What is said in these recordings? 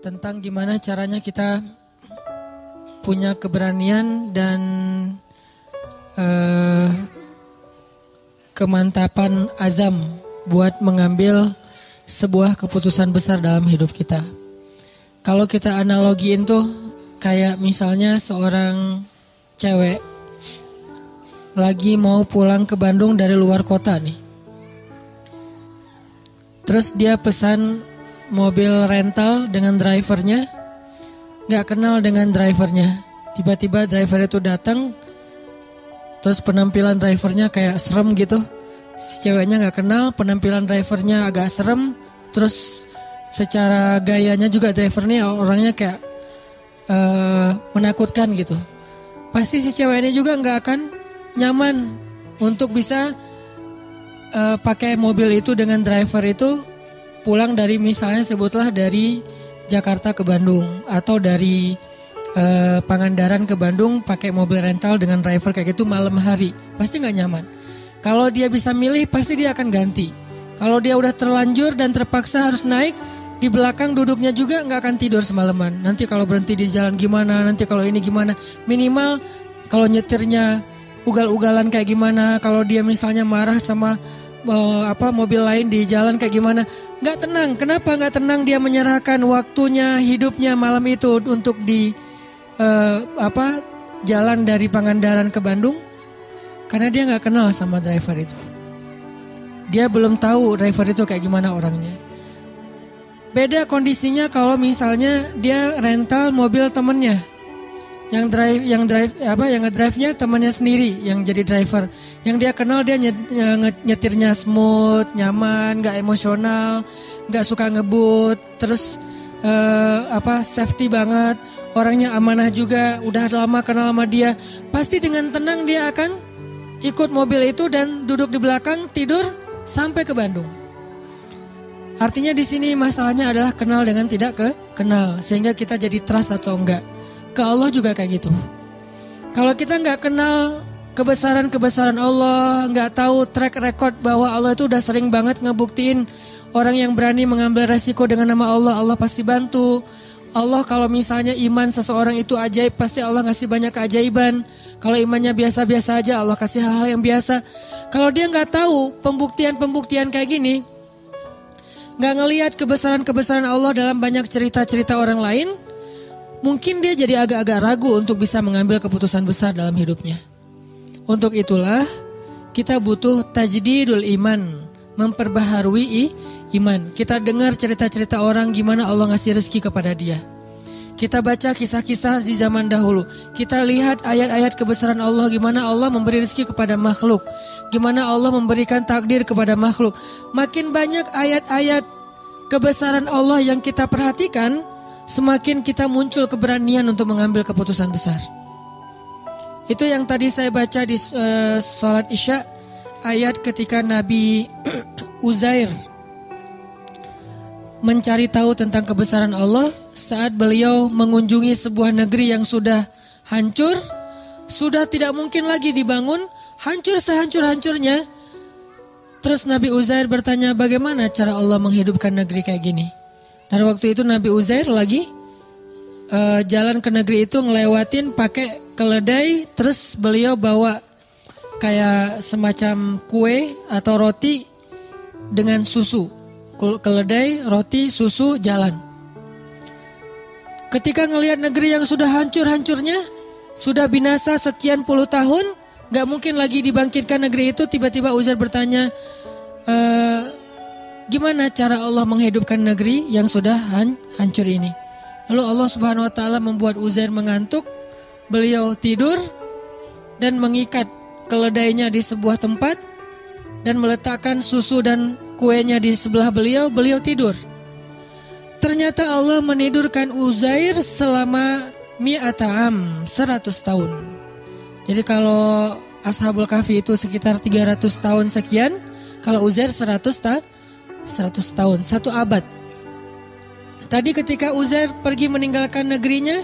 tentang gimana caranya kita punya keberanian dan kemantapan azam buat mengambil sebuah keputusan besar dalam hidup kita. Kalau kita analogiin tuh kayak misalnya seorang cewek lagi mau pulang ke Bandung dari luar kota nih. Terus dia pesan mobil rental dengan drivernya, gak kenal dengan drivernya. Tiba-tiba driver itu datang, terus penampilan drivernya kayak serem gitu. Si ceweknya gak kenal, penampilan drivernya agak serem. Terus secara gayanya juga drivernya orangnya kayak menakutkan gitu. Pasti si cewek ini juga gak akan nyaman untuk bisa pakai mobil itu dengan driver itu pulang dari misalnya sebutlah dari Jakarta ke Bandung atau dari Pangandaran ke Bandung pakai mobil rental dengan driver kayak gitu malam hari, pasti nggak nyaman. Kalau dia bisa milih pasti dia akan ganti. Kalau dia udah terlanjur dan terpaksa harus naik, di belakang duduknya juga nggak akan tidur semalaman. Nanti kalau berhenti di jalan gimana, nanti kalau ini gimana, minimal kalau nyetirnya ugal-ugalan kayak gimana, kalau dia misalnya marah sama mobil lain di jalan kayak gimana, nggak tenang. Kenapa nggak tenang? Dia menyerahkan waktunya, hidupnya malam itu untuk di jalan dari Pangandaran ke Bandung, karena dia nggak kenal sama driver itu. Dia belum tahu driver itu kayak gimana orangnya. Beda kondisinya kalau misalnya dia rental mobil temennya. Yang ngedrive-nya temannya sendiri yang jadi driver. Yang dia kenal dia nyetirnya smooth, nyaman, gak emosional, gak suka ngebut, terus safety banget, orangnya amanah juga, udah lama kenal sama dia. Pasti dengan tenang dia akan ikut mobil itu dan duduk di belakang tidur sampai ke Bandung. Artinya di sini masalahnya adalah kenal dengan tidak kenal, sehingga kita jadi trust atau enggak. Ke Allah juga kayak gitu. Kalau kita nggak kenal kebesaran Allah, nggak tahu track record bahwa Allah itu udah sering banget ngebuktiin orang yang berani mengambil resiko dengan nama Allah, Allah pasti bantu. Allah kalau misalnya iman seseorang itu ajaib, pasti Allah ngasih banyak keajaiban. Kalau imannya biasa-biasa aja, Allah kasih hal-hal yang biasa. Kalau dia nggak tahu pembuktian kayak gini, nggak ngelihat kebesaran Allah dalam banyak cerita-cerita orang lain, mungkin dia jadi agak-agak ragu untuk bisa mengambil keputusan besar dalam hidupnya. Untuk itulah kita butuh tajdidul iman, memperbaharui iman. Kita dengar cerita-cerita orang gimana Allah ngasih rezeki kepada dia. Kita baca kisah-kisah di zaman dahulu. Kita lihat ayat-ayat kebesaran Allah, gimana Allah memberi rezeki kepada makhluk, gimana Allah memberikan takdir kepada makhluk. Makin banyak ayat-ayat kebesaran Allah yang kita perhatikan, semakin kita muncul keberanian untuk mengambil keputusan besar. Itu yang tadi saya baca di sholat Isya, ayat ketika Nabi Uzair mencari tahu tentang kebesaran Allah saat beliau mengunjungi sebuah negeri yang sudah hancur, sudah tidak mungkin lagi dibangun, hancur sehancur-hancurnya. Terus Nabi Uzair bertanya, bagaimana cara Allah menghidupkan negeri kayak gini? Dan waktu itu Nabi Uzair lagi jalan ke negeri itu ngelewatin pakai keledai, terus beliau bawa kayak semacam kue atau roti dengan susu. Keledai, roti, susu, jalan. Ketika ngelihat negeri yang sudah hancur-hancurnya, sudah binasa sekian puluh tahun, gak mungkin lagi dibangkitkan negeri itu, tiba-tiba Uzair bertanya, gimana cara Allah menghidupkan negeri yang sudah hancur ini? Lalu Allah Subhanahu wa taala membuat Uzair mengantuk, beliau tidur dan mengikat keledainya di sebuah tempat dan meletakkan susu dan kuenya di sebelah beliau tidur. Ternyata Allah menidurkan Uzair selama 100 tahun. Jadi kalau Ashabul Kahfi itu sekitar 300 tahun sekian, kalau Uzair 100 tahun, 1 abad. Tadi ketika Uzair pergi meninggalkan negerinya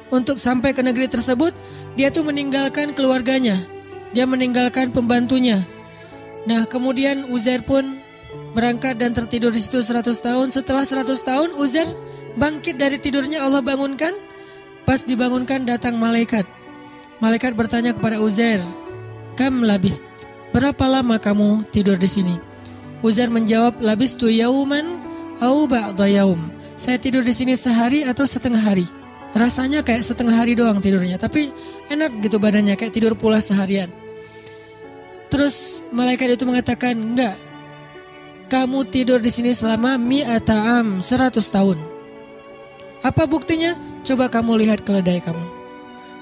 untuk sampai ke negeri tersebut, dia tuh meninggalkan keluarganya, dia meninggalkan pembantunya. Nah kemudian Uzair pun berangkat dan tertidur di situ 100 tahun. Setelah 100 tahun Uzair Bangkit dari tidurnya Allah bangunkan. Pas dibangunkan datang malaikat. Malaikat bertanya kepada Uzair, "Kam labis? Berapa lama kamu tidur di sini?" Uzair menjawab, "Labistu yauman au ba'da yaum." Saya tidur di sini sehari atau setengah hari. Rasanya kayak setengah hari doang tidurnya, tapi enak gitu badannya, kayak tidur pula seharian. Terus malaikat itu mengatakan, "Enggak. Kamu tidur di sini selama 100 tahun. Apa buktinya? Coba kamu lihat keledai kamu.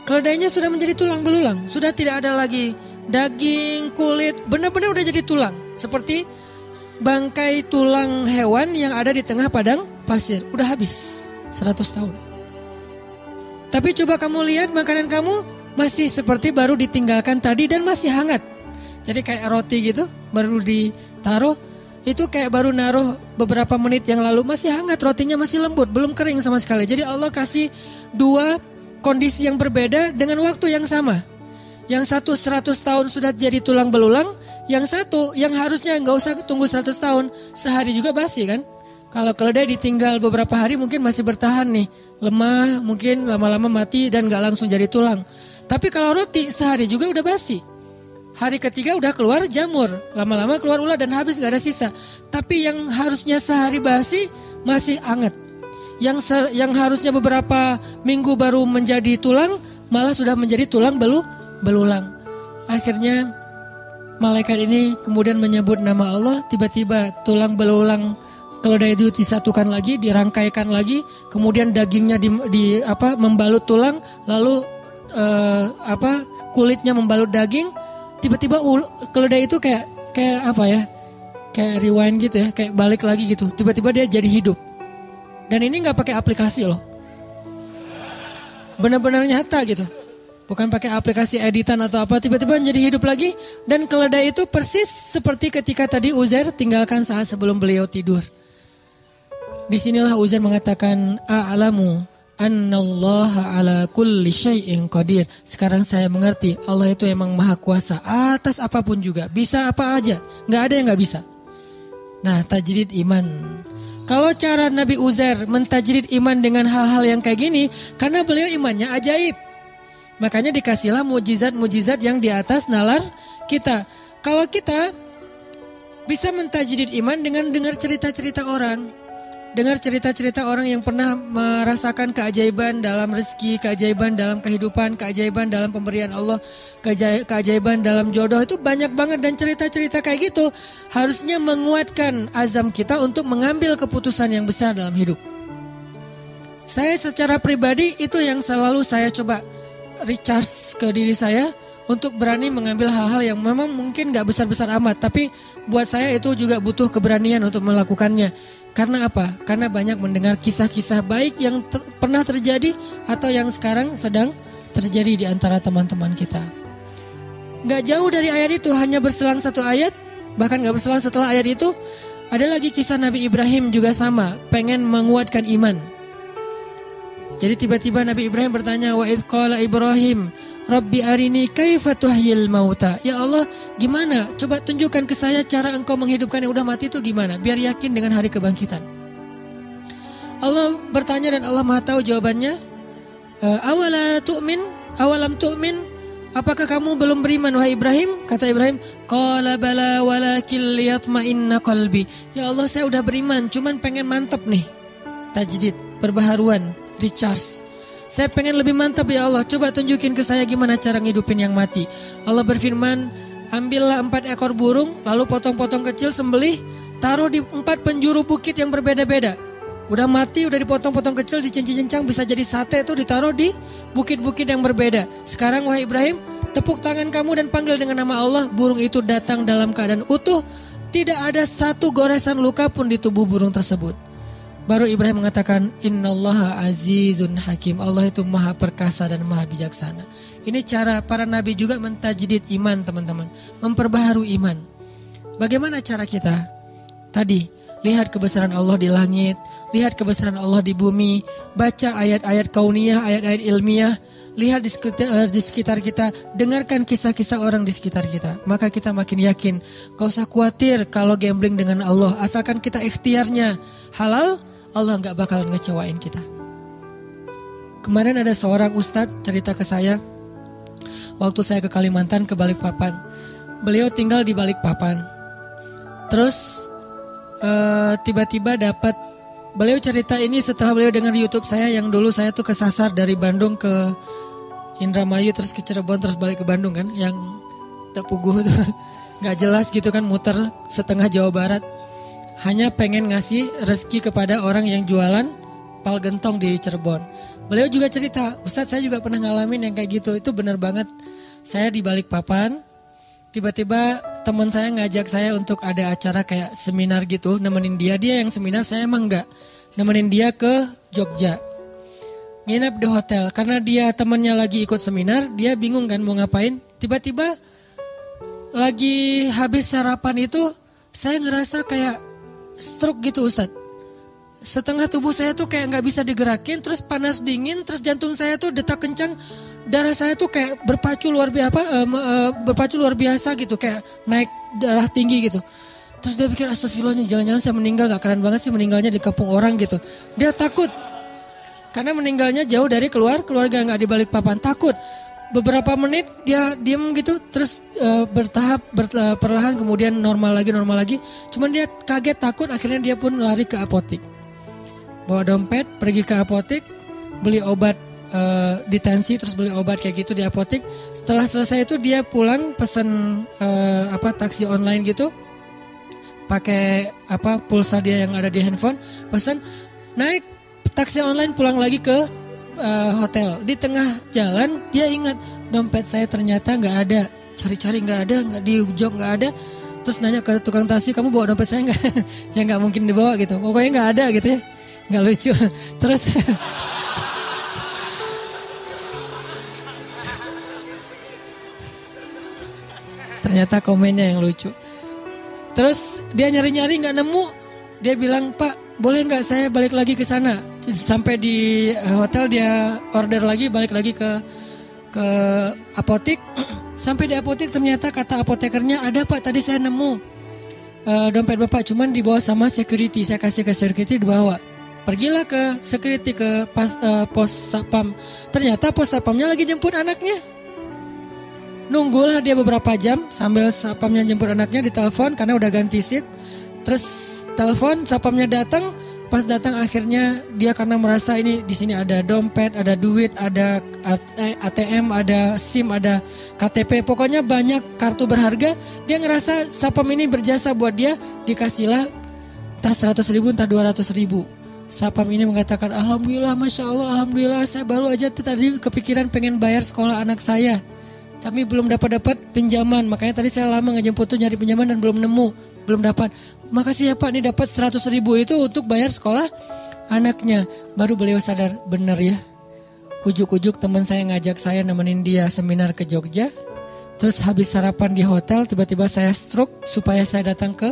Keledainya sudah menjadi tulang belulang, sudah tidak ada lagi daging, kulit, benar-benar udah jadi tulang. Seperti bangkai tulang hewan yang ada di tengah padang pasir, udah habis 100 tahun. Tapi coba kamu lihat makanan kamu masih seperti baru ditinggalkan tadi dan masih hangat. Jadi kayak roti gitu, baru ditaruh, itu kayak baru naruh beberapa menit yang lalu, masih hangat, rotinya masih lembut, belum kering sama sekali. Jadi Allah kasih dua kondisi yang berbeda dengan waktu yang sama. Yang satu 100 tahun sudah jadi tulang belulang, yang satu yang harusnya nggak usah tunggu 100 tahun, sehari juga basi kan. Kalau keledai ditinggal beberapa hari mungkin masih bertahan nih, lemah, mungkin lama-lama mati dan gak langsung jadi tulang. Tapi kalau roti sehari juga udah basi. Hari ketiga udah keluar jamur, lama-lama keluar ulat dan habis gak ada sisa. Tapi yang harusnya sehari basi masih hangat. Yang harusnya beberapa minggu baru menjadi tulang, malah sudah menjadi tulang belulang. Akhirnya malaikat ini kemudian menyebut nama Allah, tiba-tiba tulang belulang keledai itu disatukan lagi, dirangkaikan lagi, kemudian dagingnya membalut tulang, lalu kulitnya membalut daging. Tiba-tiba keledai itu kayak apa ya? Kayak rewind gitu ya, kayak balik lagi gitu. Tiba-tiba dia jadi hidup. Dan ini nggak pakai aplikasi loh. Benar-benar nyata gitu. Bukan pakai aplikasi editan atau apa, tiba-tiba jadi hidup lagi. Dan keledai itu persis seperti ketika tadi Uzair tinggalkan saat sebelum beliau tidur. Disinilah Uzair mengatakan, "A'lamu annallaha ala kulli syai'in qadir." Sekarang saya mengerti, Allah itu emang maha kuasa atas apapun juga. Bisa apa aja, gak ada yang gak bisa. Nah, tajrid iman. Kalau cara Nabi Uzair mentajrid iman dengan hal-hal yang kayak gini, karena beliau imannya ajaib. Makanya dikasihlah mujizat-mujizat yang di atas nalar kita. Kalau kita bisa mentajrid iman dengan dengar cerita-cerita orang. Dengar cerita-cerita orang yang pernah merasakan keajaiban dalam rezeki, keajaiban dalam kehidupan, keajaiban dalam pemberian Allah, keajaiban dalam jodoh, itu banyak banget. Dan cerita-cerita kayak gitu harusnya menguatkan azam kita untuk mengambil keputusan yang besar dalam hidup. Saya secara pribadi itu yang selalu saya coba recharge ke diri saya untuk berani mengambil hal-hal yang memang mungkin gak besar-besar amat, tapi buat saya itu juga butuh keberanian untuk melakukannya. Karena apa? Karena banyak mendengar kisah-kisah baik yang pernah terjadi atau yang sekarang sedang terjadi di antara teman-teman kita. Gak jauh dari ayat itu, hanya berselang satu ayat, bahkan gak berselang setelah ayat itu, ada lagi kisah Nabi Ibrahim juga sama, pengen menguatkan iman. Jadi tiba-tiba Nabi Ibrahim bertanya, "Wa idh qala Ibrahim, Rabbi arini kaifa tuhyil mauta." Ya Allah, gimana? Coba tunjukkan ke saya cara engkau menghidupkan yang udah mati itu gimana? Biar yakin dengan hari kebangkitan. Allah bertanya dan Allah Maha tahu jawabannya. Awalam tu'min? Apakah kamu belum beriman wahai Ibrahim? Kata Ibrahim, qala bala walakin liyatma'inna qalbi. Ya Allah, saya udah beriman, cuman pengen mantap nih. Tajdid, perbaharuan, recharge. Saya pengen lebih mantap ya Allah, coba tunjukin ke saya gimana cara ngidupin yang mati. Allah berfirman, ambillah 4 ekor burung, lalu potong-potong kecil, sembelih, taruh di 4 penjuru bukit yang berbeda-beda. Udah mati, udah dipotong-potong kecil, dicincang-cincang, bisa jadi sate itu ditaruh di bukit-bukit yang berbeda. Sekarang wahai Ibrahim, tepuk tangan kamu dan panggil dengan nama Allah. Burung itu datang dalam keadaan utuh, tidak ada satu goresan luka pun di tubuh burung tersebut. Baru Ibrahim mengatakan, Innallaha azizun hakim. Allah itu maha perkasa dan maha bijaksana. Ini cara para nabi juga mentajdid iman, teman-teman. Memperbaharui iman. Bagaimana cara kita? Tadi, lihat kebesaran Allah di langit. Lihat kebesaran Allah di bumi. Baca ayat-ayat kauniyah, ayat-ayat ilmiah. Lihat di sekitar kita. Dengarkan kisah-kisah orang di sekitar kita. Maka kita makin yakin. Gak usah khawatir kalau gambling dengan Allah. Asalkan kita ikhtiarnya halal, Allah gak bakal ngecewain kita. Kemarin ada seorang ustadz cerita ke saya, waktu saya ke Kalimantan, ke Balikpapan. Beliau tinggal di Balikpapan. Terus tiba-tiba dapat, beliau cerita ini setelah beliau dengar YouTube saya yang dulu saya tuh kesasar dari Bandung ke Indramayu terus ke Cirebon terus balik ke Bandung kan, yang Tepuguh tuh nggak jelas gitu kan, muter setengah Jawa Barat hanya pengen ngasih rezeki kepada orang yang jualan pal gentong di Cirebon. Beliau juga cerita, Ustadz saya juga pernah ngalamin yang kayak gitu, itu benar banget. Saya di Balikpapan, tiba-tiba teman saya ngajak saya untuk ada acara kayak seminar gitu, nemenin dia yang seminar, saya emang enggak. Nemenin dia ke Jogja. Nginep di hotel, karena dia temannya lagi ikut seminar, dia bingung kan mau ngapain. Tiba-tiba lagi habis sarapan itu, saya ngerasa kayak stroke gitu Ustadz. Setengah tubuh saya tuh kayak gak bisa digerakin, terus panas dingin, terus jantung saya tuh detak kencang. Darah saya tuh kayak berpacu luar biasa gitu, kayak naik darah tinggi gitu. Terus dia pikir astagfirullah, jangan-jangan saya meninggal, gak keren banget sih meninggalnya di kampung orang gitu. Dia takut karena meninggalnya jauh dari keluarga, gak di Balikpapan, takut. Beberapa menit dia diem gitu, terus bertahap perlahan kemudian normal lagi. Cuman dia kaget takut, akhirnya dia pun lari ke apotik. Bawa dompet, pergi ke apotik, beli obat ditensi, terus beli obat kayak gitu di apotik. Setelah selesai itu dia pulang pesen taksi online gitu, pakai pulsa dia yang ada di handphone, pesen, naik taksi online pulang lagi ke hotel. Di tengah jalan dia ingat dompet saya ternyata nggak ada, cari-cari nggak ada, nggak di jok nggak ada. Terus nanya ke tukang taksi, kamu bawa dompet saya nggak? Ya nggak mungkin dibawa gitu, pokoknya nggak ada gitu ya, nggak lucu. Terus ternyata komennya yang lucu. Terus dia nyari-nyari nggak nemu, dia bilang, Pak boleh nggak saya balik lagi ke sana? Sampai di hotel dia order lagi, balik lagi ke apotik. Sampai di apotik ternyata kata apotekernya, ada Pak tadi saya nemu dompet Bapak, cuman dibawa sama security. Saya kasih ke security, dibawa. Pergilah ke security ke pos satpam. Ternyata pos satpamnya lagi jemput anaknya. Nunggulah dia beberapa jam sambil satpamnya jemput anaknya, ditelepon karena udah ganti seat. Terus telepon, satpamnya datang. Pas datang akhirnya dia karena merasa ini di sini ada dompet, ada duit, ada ATM, ada SIM, ada KTP, pokoknya banyak kartu berharga. Dia ngerasa satpam ini berjasa buat dia, dikasihlah entah 100.000 entah 200.000. Satpam ini mengatakan, alhamdulillah, masya Allah, alhamdulillah, saya baru aja tadi kepikiran pengen bayar sekolah anak saya. Kami belum dapat pinjaman, makanya tadi saya lama ngejemput tuh nyari pinjaman dan belum nemu, belum dapat. Makasih ya Pak, ini dapat 100.000 itu untuk bayar sekolah anaknya. Baru beliau sadar, benar ya. Ujuk-ujuk teman saya ngajak saya nemenin dia seminar ke Jogja. Terus habis sarapan di hotel, tiba-tiba saya stroke supaya saya datang ke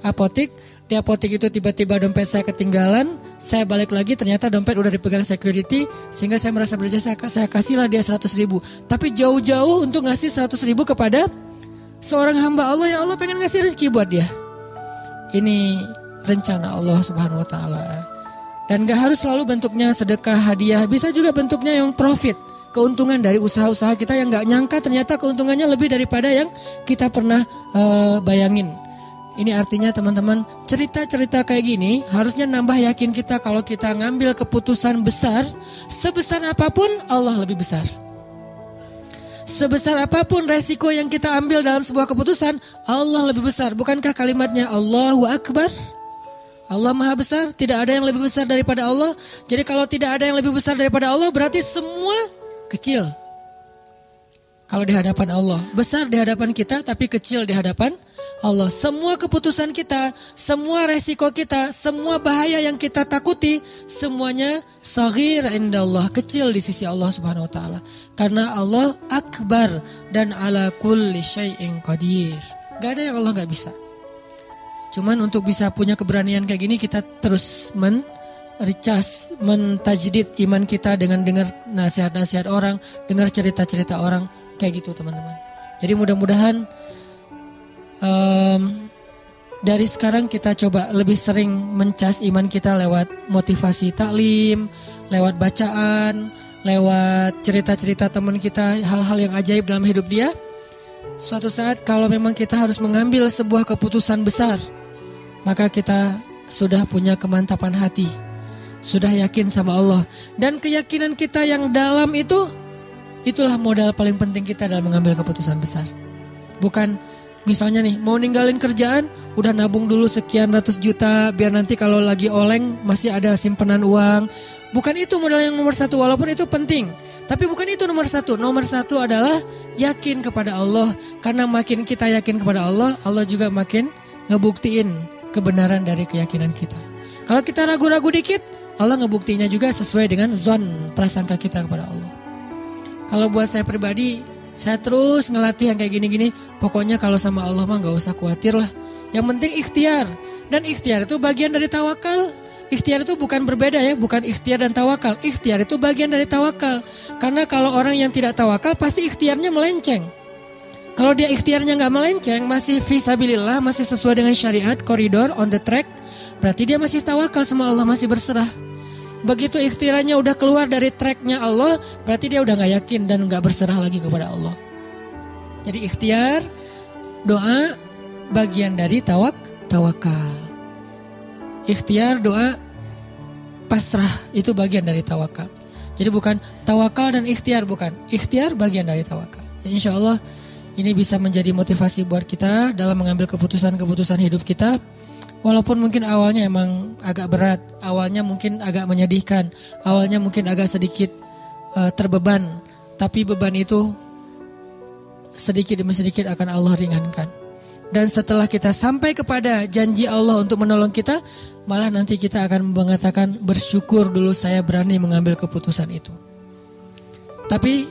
apotik. Di apotik itu tiba-tiba dompet saya ketinggalan. Saya balik lagi, ternyata dompet udah dipegang security. Sehingga saya merasa berjasa, saya kasihlah dia 100.000. Tapi jauh-jauh untuk ngasih 100.000 kepada seorang hamba Allah yang Allah pengen ngasih rezeki buat dia. Ini rencana Allah Subhanahu Wa Taala. Dan gak harus selalu bentuknya sedekah, hadiah. Bisa juga bentuknya yang profit, keuntungan dari usaha-usaha kita yang gak nyangka ternyata keuntungannya lebih daripada yang kita pernah bayangin. Ini artinya teman-teman, cerita-cerita kayak gini harusnya nambah yakin kita kalau kita ngambil keputusan besar, sebesar apapun Allah lebih besar. Sebesar apapun resiko yang kita ambil dalam sebuah keputusan, Allah lebih besar. Bukankah kalimatnya Allahu Akbar? Allah Maha Besar, tidak ada yang lebih besar daripada Allah. Jadi kalau tidak ada yang lebih besar daripada Allah, berarti semua kecil. Kalau di hadapan Allah, besar di hadapan kita tapi kecil di hadapan Allah. Semua keputusan kita, semua resiko kita, semua bahaya yang kita takuti, semuanya saghir indallah, kecil di sisi Allah Subhanahu Wa Taala. Karena Allah akbar dan ala kulli syai'in qadir. Gak ada yang Allah gak bisa. Cuman untuk bisa punya keberanian kayak gini, kita terus recas, mentajdid iman kita dengan dengar nasihat-nasihat orang, dengar cerita-cerita orang, kayak gitu teman-teman. Jadi mudah-mudahan dari sekarang kita coba lebih sering mencas iman kita lewat motivasi taklim, lewat bacaan, lewat cerita-cerita teman kita, hal-hal yang ajaib dalam hidup dia. Suatu saat kalau memang kita harus mengambil sebuah keputusan besar, maka kita sudah punya kemantapan hati, sudah yakin sama Allah. Dan keyakinan kita yang dalam itulah modal paling penting kita dalam mengambil keputusan besar. Bukan misalnya nih mau ninggalin kerjaan, udah nabung dulu sekian ratus juta biar nanti kalau lagi oleng masih ada simpanan uang. Bukan itu modal yang nomor satu, walaupun itu penting. Tapi bukan itu nomor satu. Nomor satu adalah yakin kepada Allah. Karena makin kita yakin kepada Allah, Allah juga makin ngebuktiin kebenaran dari keyakinan kita. Kalau kita ragu-ragu dikit, Allah ngebuktiinnya juga sesuai dengan zon prasangka kita kepada Allah. Kalau buat saya pribadi, saya terus ngelatih yang kayak gini-gini. Pokoknya kalau sama Allah mah gak usah khawatir lah. Yang penting ikhtiar. Dan ikhtiar itu bagian dari tawakal. Ikhtiar itu bukan berbeda ya, bukan ikhtiar dan tawakal. Ikhtiar itu bagian dari tawakal. Karena kalau orang yang tidak tawakal pasti ikhtiarnya melenceng. Kalau dia ikhtiarnya gak melenceng, masih fisabilillah, masih sesuai dengan syariat, koridor, on the track, berarti dia masih tawakal sama Allah, masih berserah. Begitu ikhtiarnya udah keluar dari tracknya Allah, berarti dia udah gak yakin dan gak berserah lagi kepada Allah. Jadi ikhtiar, doa, bagian dari tawakal. Ikhtiar, doa, pasrah, itu bagian dari tawakal. Jadi bukan tawakal dan ikhtiar, bukan. Ikhtiar bagian dari tawakal. Ya, insya Allah ini bisa menjadi motivasi buat kita dalam mengambil keputusan-keputusan hidup kita. Walaupun mungkin awalnya emang agak berat, awalnya mungkin agak menyedihkan, awalnya mungkin agak sedikit terbeban. Tapi beban itu sedikit demi sedikit akan Allah ringankan. Dan setelah kita sampai kepada janji Allah untuk menolong kita, malah nanti kita akan mengatakan bersyukur dulu saya berani mengambil keputusan itu. Tapi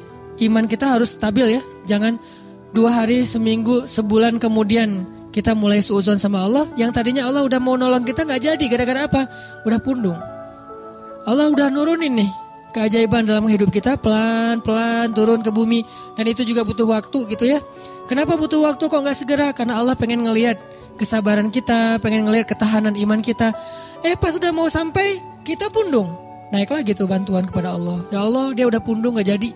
iman kita harus stabil ya. Jangan 2 hari, seminggu, sebulan kemudian kita mulai suudzon sama Allah. Yang tadinya Allah udah mau nolong kita gak jadi. Gara-gara apa? Udah pundung. Allah udah nurunin nih keajaiban dalam hidup kita. Pelan-pelan turun ke bumi. Dan itu juga butuh waktu gitu ya. Kenapa butuh waktu kok gak segera? Karena Allah pengen ngelihat kesabaran kita, pengen ngelihat ketahanan iman kita. Pas sudah mau sampai, kita pundung. Naik lagi tuh bantuan kepada Allah. Ya Allah, dia udah pundung gak jadi.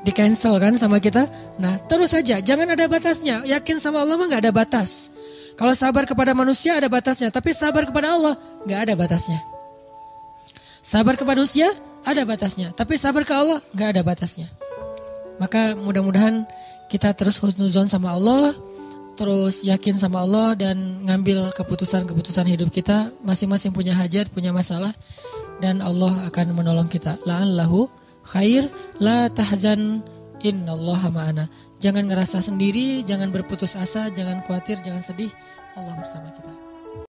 Di cancel kan sama kita. Nah terus saja, jangan ada batasnya. Yakin sama Allah mah gak ada batas. Kalau sabar kepada manusia ada batasnya. Tapi sabar kepada Allah gak ada batasnya. Sabar kepada manusia ada batasnya. Tapi sabar ke Allah gak ada batasnya. Maka mudah-mudahan kita terus husnuzon sama Allah, terus yakin sama Allah dan ngambil keputusan-keputusan hidup kita. Masing-masing punya hajat, punya masalah, dan Allah akan menolong kita. La'allahu khair, la tahzan, innallaha ma'ana. Jangan ngerasa sendiri, jangan berputus asa, jangan khawatir, jangan sedih. Allah bersama kita.